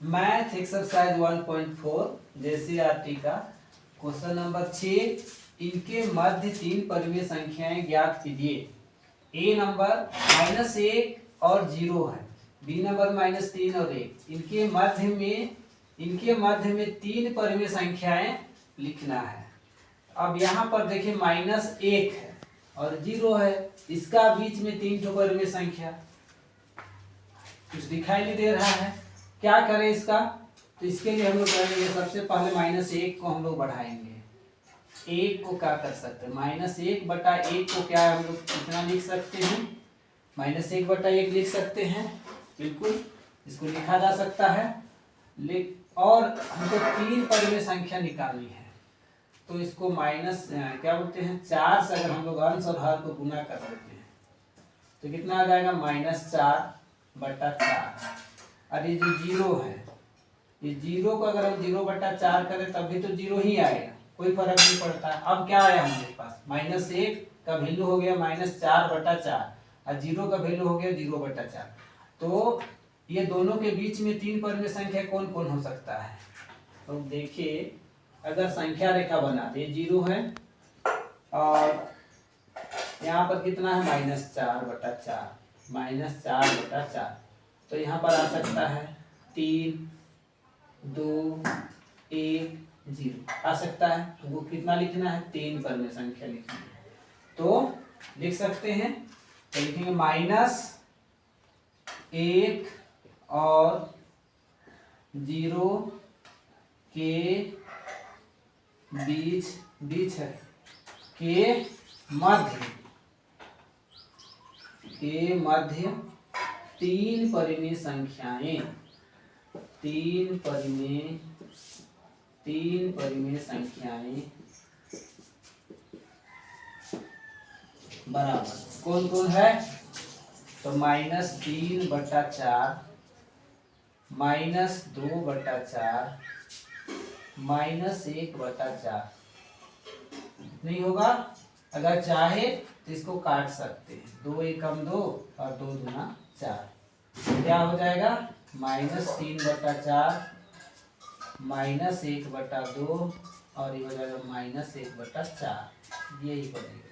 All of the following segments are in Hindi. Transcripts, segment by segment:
मैथ एक्सरसाइज 1.4 जेसीईआरटी का क्वेश्चन नंबर 6। इनके मध्य तीन परिमेय संख्याएं ज्ञात कीजिए। ए नंबर -1 और 0 है, बी नंबर -3 और 1। इनके मध्य में तीन परिमेय संख्याएं लिखना है। अब यहाँ पर देखिए -1 है और 0 है, इसका बीच में तीन ठो परिमेय संख्या, कुछ दिखाई नहीं दे रहा है, क्या करें इसका? तो इसके लिए हम लोग करेंगे, सबसे पहले -1 को हम लोग बढ़ाएंगे। 1 को क्या कर सकते हैं, -1/1 को क्या हम लोग कितना लिख सकते हैं, -1/1 लिख सकते हैं। बिल्कुल इसको लिखा जा सकता है। और हमको तीन परिमेय संख्या निकालनी है, तो इसको क्या बोलते हैं, 4 से अगर हम लोग अंश और हर को गुना कर देते हैं तो कितना आ जाएगा, -4/4। और ये जो 0 है, ये 0 को अगर हम 0/4 करें तब भी तो 0 ही आएगा, कोई फर्क नहीं पड़ता। अब क्या आया हमारे पास, -1 का वैल्यू हो गया -4/4 और 0 का वैल्यू हो गया 0/4। तो ये दोनों के बीच में तीन परिमेय संख्या कौन कौन हो सकता है? तो देखिए, अगर संख्या रेखा बनाते, 0 है और यहाँ पर कितना है, -4/4, -4/4। तो यहाँ पर आ सकता है 3, 2, 1, 0 आ सकता है। हमको कितना लिखना है, तीन परिमेय संख्या लिखनी है, तो लिख सकते हैं। तो लिखेंगे -1 और 0 के बीच है, के मध्य तीन परिमेय संख्याएं, तीन परिमेय संख्याएं बराबर कौन कौन है? तो -3/4, -2/4, -1/4 नहीं होगा। अगर चाहे तो इसको काट सकते हैं, 2 एकम 2 और 2 दूना 4। क्या हो जाएगा, -3/4, -1/2 और ये हो जाएगा -1/4। यही बनेगा।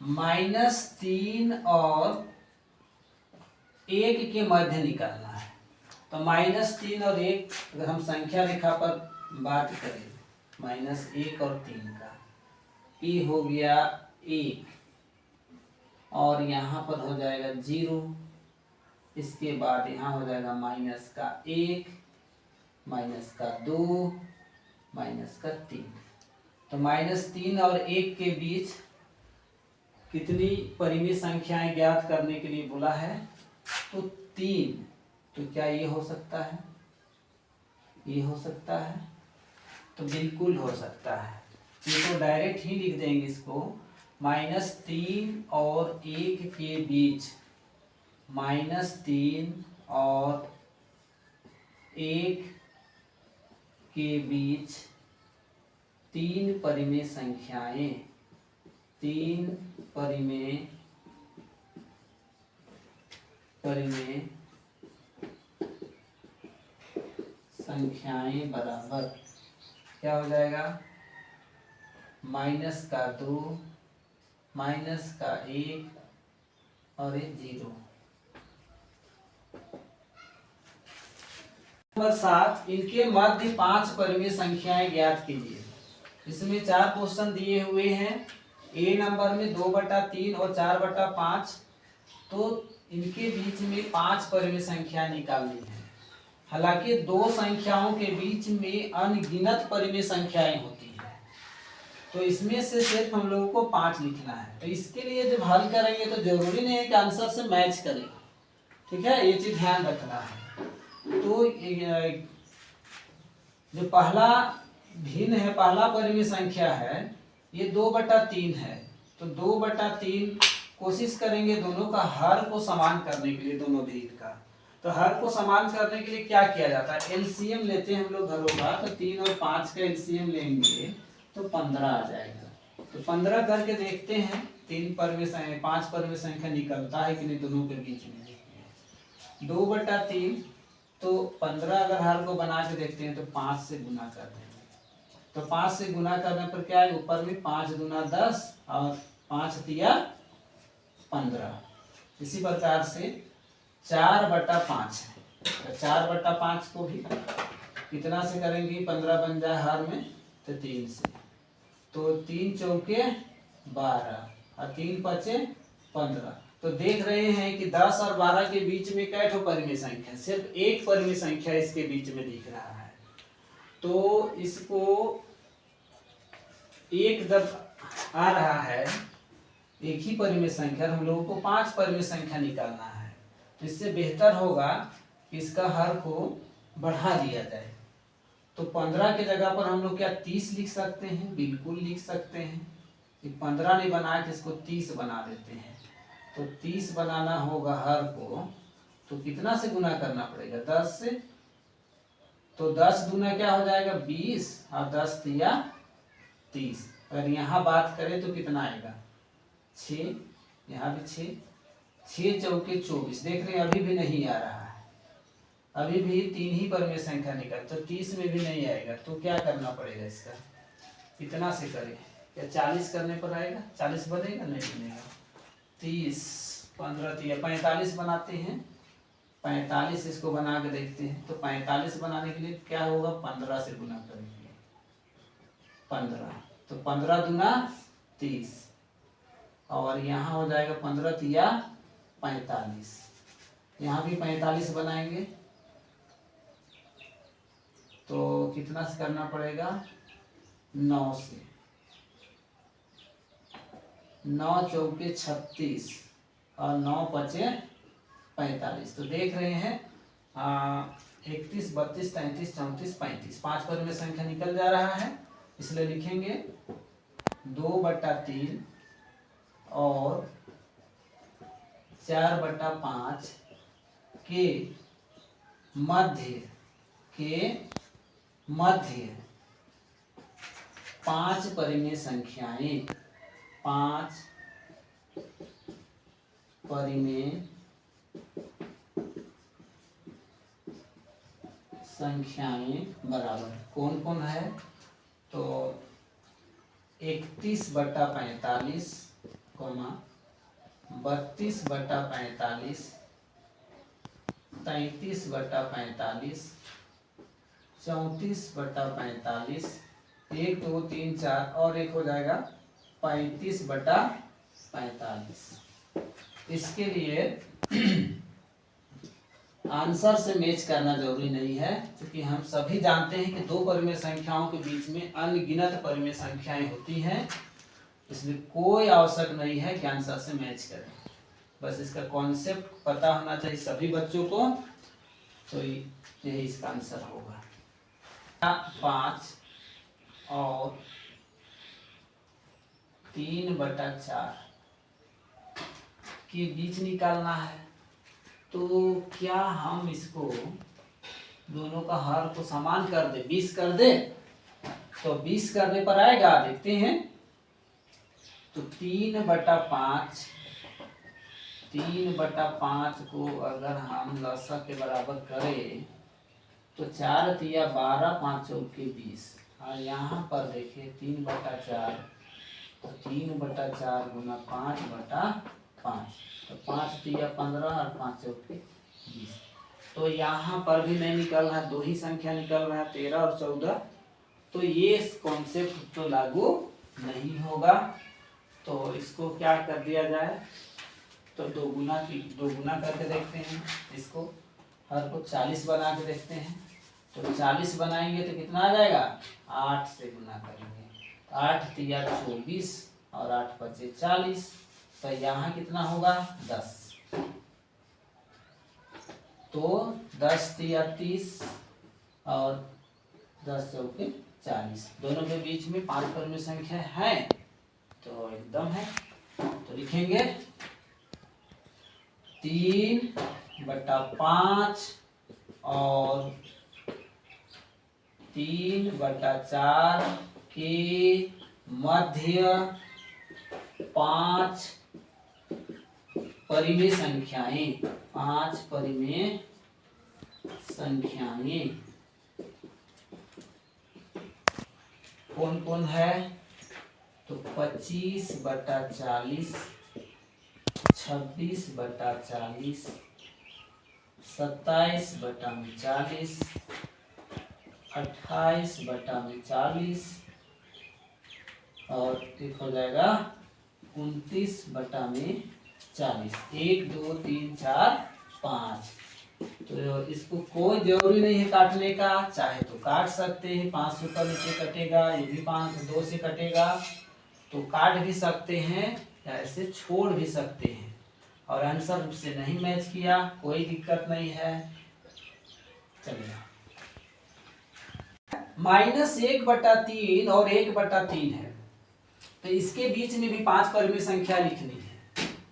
-3 और 1 के मध्य निकालना है। तो -3 और 1 अगर हम संख्या रेखा पर बात करें, -1 और 3 का, ये हो गया 1 और यहाँ पर हो जाएगा 0। इसके बाद यहाँ हो जाएगा -1, -2, -3। तो -3 और 1 के बीच कितनी परिमेय संख्याएं ज्ञात करने के लिए बोला है, तो 3। तो क्या ये हो सकता है, ये हो सकता है? तो बिल्कुल हो सकता है। ये तो डायरेक्ट ही लिख देंगे इसको, -3 और 1 के बीच, -3 और 1 के बीच तीन परिमेय संख्याएं, तीन परिमेय संख्याएं बराबर क्या हो जाएगा, -2, -1 और 0। नंबर 7, इनके मध्य 5 परिमेय संख्याएं ज्ञात कीजिए। इसमें 4 क्वेश्चन दिए हुए हैं। ए नंबर में 2/3 और 4/5। तो इनके बीच में 5 परिमेय संख्या निकालनी है। हालांकि दो संख्याओं के बीच में अनगिनत परिमेय संख्याएं होती हैं, तो इसमें से सिर्फ हम लोगों को 5 लिखना है। तो इसके लिए जब हल करेंगे तो जरूरी नहीं है कि आंसर से मैच करें, ठीक है, ये चीज ध्यान रखना है। तो जो पहला भिन्न है, पहला परिमेय संख्या है, ये 2/3 है। तो 2/3 कोशिश करेंगे दोनों का हर को समान करने के लिए, दोनों भिन्न का। तो हर को समान करने के लिए क्या किया जाता है, एलसीएम लेते हैं हम लोग घरों का। तो 3 और 5 का एलसीएम लेंगे तो 15 आ जाएगा। तो 15 करके देखते हैं 5 परिमेय संख्या निकलता है कि नहीं दोनों के बीच में। 2/3, तो 15 अगर हर को बना के देखते हैं तो 5 से गुना कर देंगे। तो 5 से गुना करने पर क्या है, ऊपर में 5 दूना 10 और 5 तिया 15। इसी प्रकार से 4/5 है, तो 4/5 को भी कितना से करेंगे, 15 बन जाए हर में तो 3 से, तो 3 चौके 12 और 3 पचे 15। तो देख रहे हैं कि 10 और 12 के बीच में कै ठो परिमेय संख्या, सिर्फ एक परिमेय संख्या इसके बीच में दिख रहा है। तो इसको एक जब आ रहा है एक ही परिमेय संख्या, हम लोगों को 5 परिमेय संख्या निकालना है। तो इससे बेहतर होगा कि इसका हर को बढ़ा दिया जाए। तो 15 के जगह पर हम लोग क्या 30 लिख सकते हैं, बिल्कुल लिख सकते हैं। 15 नहीं बना के इसको 30 बना देते हैं। तो 30 बनाना होगा हर को, तो कितना से गुना करना पड़ेगा, 10 से। तो 10 दूना क्या हो जाएगा 20 और 10 तिया 30। अगर यहाँ बात करें तो कितना आएगा 6, यहाँ भी 6, 6 चौके 24। देख रहे हैं अभी भी नहीं आ रहा है, अभी भी 3 ही परिमेय संख्या निकल, तो 30 में भी नहीं आएगा। तो क्या करना पड़ेगा इसका, कितना से करें, क्या 40 करने पर आएगा, 40 बनेगा, नहीं बनेगा। 30 15 तिया 45 बनाते हैं, 45 इसको बना के देखते हैं। तो 45 बनाने के लिए क्या होगा, 15 से गुना करेंगे 15, तो 15 दूना 30 और यहाँ हो जाएगा 15 तिया 45। यहाँ भी 45 बनाएंगे तो कितना से करना पड़ेगा, 9 से, 9 चौके 36 और 9 पचे 45। तो देख रहे हैं 31 32 33 34 35, 5 परिमेय संख्या निकल जा रहा है। इसलिए लिखेंगे 2/3 और 4/5 के मध्य 5 परिमेय संख्याएं, 5 परिमेय संख्याएं बराबर कौन कौन है, तो 31/45, 32/45, 33/45, 34/45, 1 2 3 4 और एक हो जाएगा 35/45। इसके लिए आंसर से मैच करना जरूरी नहीं है, क्योंकि हम सभी जानते हैं कि 2 परिमेय संख्याओं के बीच में अनगिनत परिमेय संख्याएं होती हैं। इसलिए कोई आवश्यक नहीं है कि आंसर से मैच करें, बस इसका कॉन्सेप्ट पता होना चाहिए सभी बच्चों को। तो यही इसका आंसर होगा। 5 और 3/4 के बीच निकालना है। तो क्या हम इसको दोनों का हर को समान कर दे, 20 कर दे, तो 20 करने पर आएगा, देखते हैं। तो 3/5, 3/5 को अगर हम लसागु के बराबर करें तो 4 तिया 12, 5 चौके 20। और यहाँ पर देखिए 3/4, तो 3/4 गुना 5/5, तो 5 तिया 15 और 5 चौके 20। तो यहाँ पर भी नहीं निकल रहा, 2 ही संख्या निकल रहा है, 13 और 14। तो ये कॉन्सेप्ट तो लागू नहीं होगा। तो इसको क्या कर दिया जाए, तो 2 गुना करके देखते हैं। इसको हर को 40 बना के देखते हैं। तो 40 बनाएंगे तो कितना आ जाएगा, 8 से गुना करेंगे, 8 तिया 24 और 8 पचे 40। तो यहाँ कितना होगा 10, तो 10 तिया 30 और 10 चौके 40। दोनों के बीच में 5 परिमेय संख्या है, तो एकदम है। तो लिखेंगे 3/5 और 3/4 के मध्य 5 परिमेय संख्याएं, 5 परिमेय संख्याएं कौन कौन है? तो 25/40, 26/40, 27/40, 28/40 और एक हो जाएगा 29/40। 1 2 3 4 5। तो इसको कोई जरूरी नहीं है काटने का, चाहे तो काट सकते हैं। 5 से ऊपर नीचे कटेगा, ये भी 2 से कटेगा, तो काट भी सकते हैं या ऐसे छोड़ भी सकते हैं। और आंसर से नहीं मैच किया कोई दिक्कत नहीं है, चलिए। -1/3 और 1/3 है, तो इसके बीच में भी 5 परिमेय संख्या लिखनी है।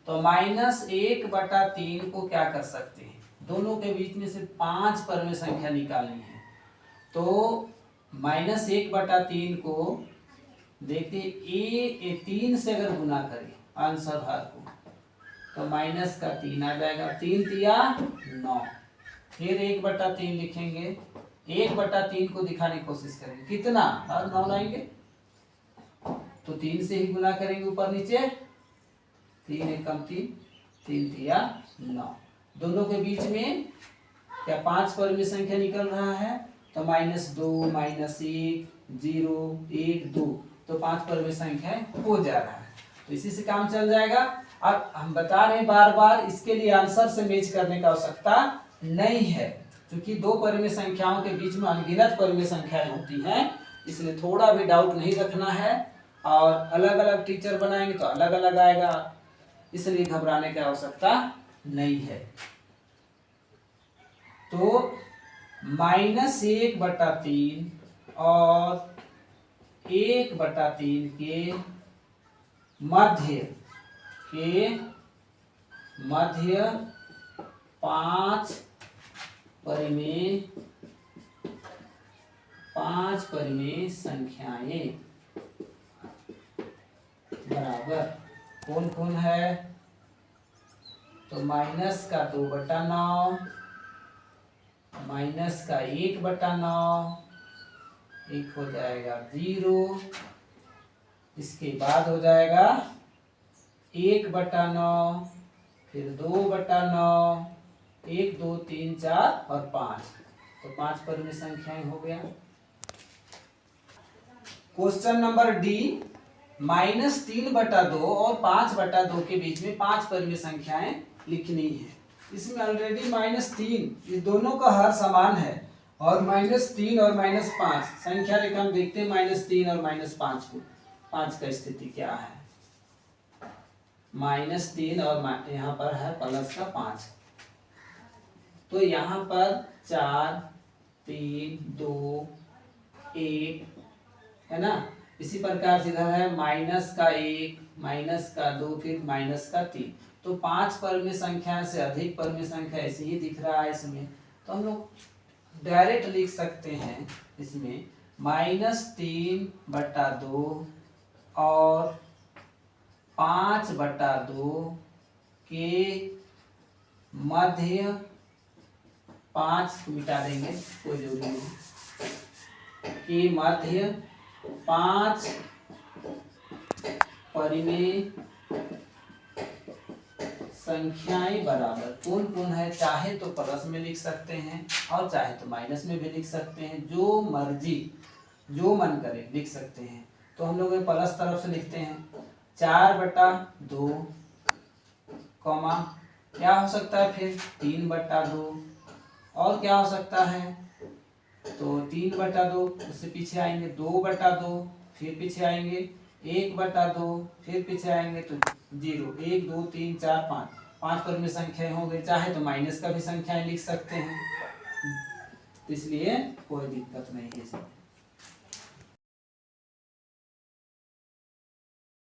तो -1/3 को क्या कर सकते हैं? दोनों के बीच में से 5 परिमेय संख्या निकालनी है। तो -1/3 को देखते 3 से अगर गुना करें आंसर भाग को, तो -3 आ जाएगा। 3 तिया 9। फिर 1/3 लिखेंगे। 1/3 को दिखाने की कोशिश करेंगे, कितना? और 9 लाएंगे तो 3 से ही गुना करेंगे ऊपर नीचे। 3 एकम 3, 3 तिया 9। दोनों के बीच में क्या 5 परिमेय संख्या निकल रहा है, तो -2, -1, 0, 1, 2, तो 5 परिमेय संख्या हो जा रहा है। तो इसी से काम चल जाएगा। अब हम बता रहे हैं बार बार, इसके लिए आंसर से मैच करने का आवश्यकता नहीं है, क्योंकि 2 परिमेय संख्याओं के बीच में अनगिनत परिमेय संख्याएं होती हैं, इसलिए थोड़ा भी डाउट नहीं रखना है। और अलग अलग टीचर बनाएंगे तो अलग अलग आएगा, इसलिए घबराने की आवश्यकता नहीं है। तो -1/3 और 1/3 के मध्य 5 परिमेय संख्याएं बराबर कौन कौन है? तो -2/9, -1/9, एक हो जाएगा 0, इसके बाद हो जाएगा 1/9, फिर 2/9, 1 2 3 4 और 5, तो 5 परिमेय संख्याएं हो गया। क्वेश्चन नंबर डी, -3/2 और 5/2 के बीच में 5 परिमेय संख्याएं लिखनी है। इसमें ऑलरेडी -3, ये दोनों का हर समान है, और -3 और -5 संख्या रेखा हम देखते हैं -3 और -5 को। 5 का स्थिति क्या है? -3 और यहाँ पर है प्लस का 5, तो यहाँ पर 4 3 2 1 है ना। इसी प्रकार से इधर है -1, -2, फिर -3, तो 5 परिमेय संख्या से अधिक परिमेय संख्या ऐसे ही दिख रहा है इसमें, तो हम लोग डायरेक्ट लिख सकते हैं इसमें -3/2 और 5/2 के मध्य 5 मिटा देंगे, कोई जरूरी नहीं, के मध्य 5 परिमेय संख्याएं बराबर कौन कौन है? चाहे तो प्लस में लिख सकते हैं और चाहे तो माइनस में भी लिख सकते हैं, जो मर्जी जो मन करे लिख सकते हैं। तो हम लोग प्लस तरफ से लिखते हैं 4/2, कॉमा क्या हो सकता है फिर 3/2, और क्या हो सकता है? तो 3/2, उससे पीछे आएंगे 2/2, फिर पीछे आएंगे 1/2, फिर पीछे आएंगे तो 0, 1 2 3 4 5, 5 परिमेय संख्याएं हो गई। चाहे तो माइनस का भी संख्याएं लिख सकते हैं, इसलिए कोई दिक्कत नहीं है इसमें।